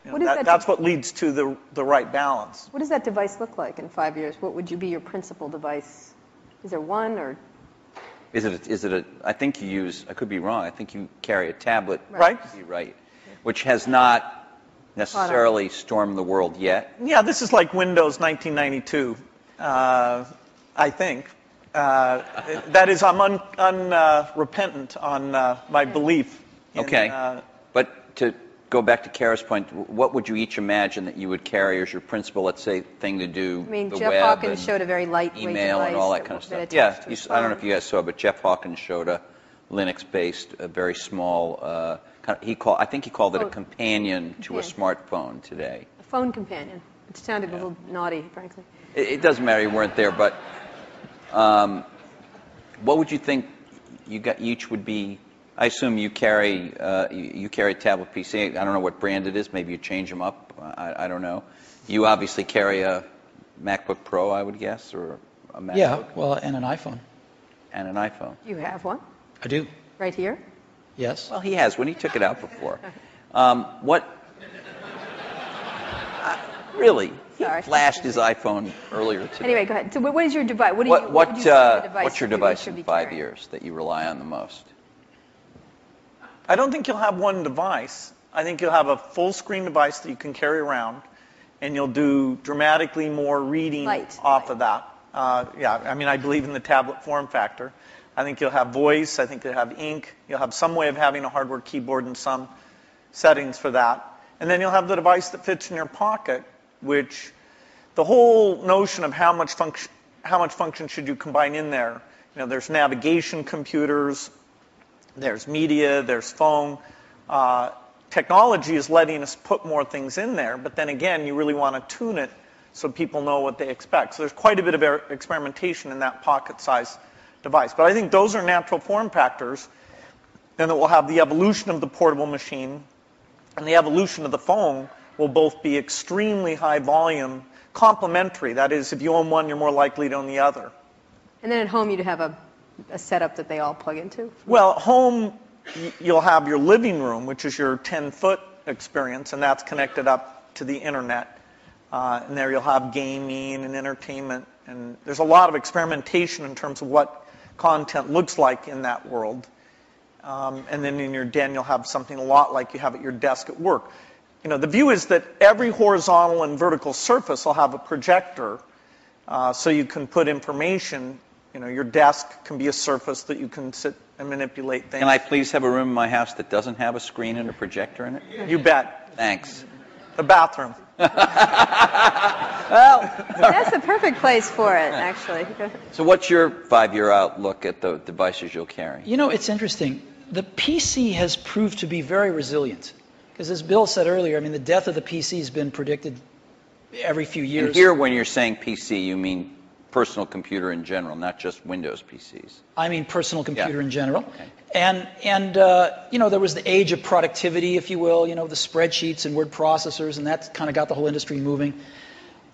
That's what leads to the right balance. What does that device look like in 5 years? What would be your principal device? Is there one, or? Is it a, I think you use, I could be wrong, I think you carry a tablet. Right. Right. Which has not necessarily stormed the world yet. Yeah, this is like Windows 1992, I think. That is, I'm unrepentant on my belief. Okay. But to go back to Kara's point, what would you each imagine that you would carry as your principal, let's say, thing to do? I mean, the Jeff web Hawkins showed a very lightweight email device and all that kind of stuff. Yeah, I don't know if you guys saw, but Jeff Hawkins showed a Linux-based, a very small. I think he called it a companion to a smartphone today. A phone companion, which sounded a little naughty, frankly. It doesn't matter, you weren't there, but what would you think each would be? I assume you carry a tablet PC. I don't know what brand it is. Maybe you change them up. I don't know. You obviously carry a MacBook Pro, I would guess, or a MacBook. Yeah, well, and an iPhone. And an iPhone. You have one? I do. Right here? Yes. Well, he has when he took it out before. Really? He flashed his iPhone earlier today. Anyway, go ahead. So what is your device? What's your device in 5 years that you rely on the most? I don't think you'll have one device. I think you'll have a full-screen device that you can carry around, and you'll do dramatically more reading off of that. Yeah, I mean, I believe in the tablet form factor. I think you'll have voice. I think you'll have ink. You'll have some way of having a hardware keyboard and some settings for that. And then you'll have the device that fits in your pocket, which the whole notion of how much function should you combine in there. You know, there's navigation computers, there's media, there's phone. Technology is letting us put more things in there, but then again, you really want to tune it so people know what they expect. So there's quite a bit of experimentation in that pocket-sized device. But I think those are natural form factors, and that we'll have the evolution of the portable machine and the evolution of the phone will both be extremely high volume, complementary. That is, if you own one, you're more likely to own the other. And then at home, you'd have a setup that they all plug into? Well, at home, you'll have your living room, which is your 10-foot experience, and that's connected up to the internet. And there you'll have gaming and entertainment. And there's a lot of experimentation in terms of what content looks like in that world. And then in your den, you'll have something a lot like you have at your desk at work. You know, the view is that every horizontal and vertical surface will have a projector, so you can put information. You know, your desk can be a surface that you can sit and manipulate things. Can I please have a room in my house that doesn't have a screen and a projector in it? You bet. Thanks. The bathroom. Well, that's the perfect place for it, actually. So what's your 5-year outlook at the devices you'll carry? You know, it's interesting. The PC has proved to be very resilient. Because as Bill said earlier, I mean, the death of the PC has been predicted every few years. And here, when you're saying PC, you mean personal computer in general, not just Windows PCs. I mean personal computer in general. Okay. And you know, there was the age of productivity, if you will, you know, the spreadsheets and word processors, and that kind of got the whole industry moving.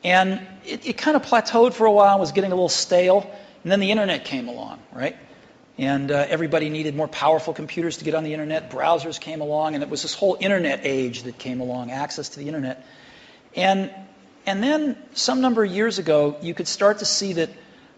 And it kind of plateaued for a while, was getting a little stale, and then the internet came along, right? And everybody needed more powerful computers to get on the internet. Browsers came along, and it was this whole internet age that came along, access to the internet. And then some number of years ago, you could start to see that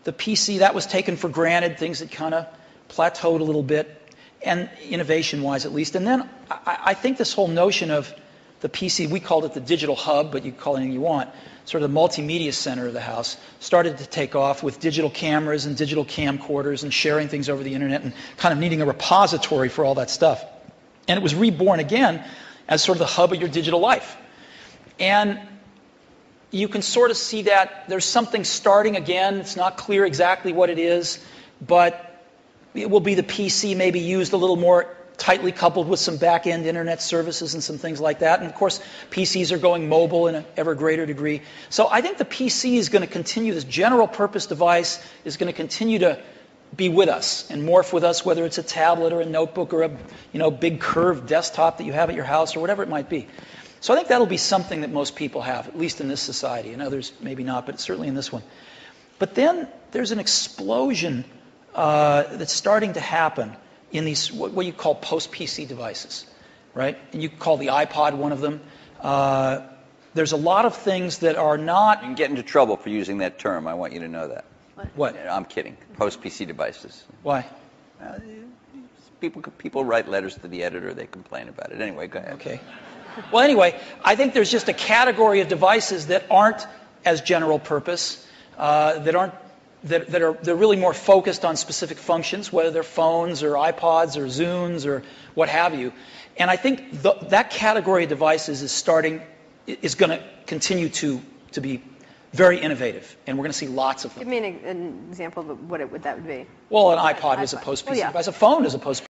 the PC, that was taken for granted, things had kind of plateaued a little bit, and innovation-wise at least. And then I think this whole notion of the PC, we called it the digital hub, but you can call it anything you want, sort of the multimedia center of the house, started to take off with digital cameras and digital camcorders and sharing things over the internet and kind of needing a repository for all that stuff. And it was reborn again as sort of the hub of your digital life. And you can sort of see that there's something starting again. It's not clear exactly what it is, but it will be the PC maybe used a little more tightly coupled with some back-end internet services and some things like that. And of course, PCs are going mobile in an ever greater degree. So I think the PC is going to continue, this general purpose device is going to continue to be with us and morph with us, whether it's a tablet or a notebook or a big curved desktop that you have at your house or whatever it might be. So I think that'll be something that most people have, at least in this society. In others, maybe not, but certainly in this one. But then there's an explosion that's starting to happen in these, what you call post-PC devices, right? And you call the iPod one of them. There's a lot of things that are not... You can get into trouble for using that term. I want you to know that. What? I'm kidding. Post-PC devices. Why? People write letters to the editor. They complain about it. Anyway, go ahead. Okay. Well, anyway, I think there's just a category of devices that aren't as general purpose, they're really more focused on specific functions, whether they're phones or iPods or Zunes or what have you. And I think that category of devices is going to continue to be very innovative, and we're going to see lots of them. Give me an example of what that would be. Well, an iPod is a post-PC device. A phone is a post-PC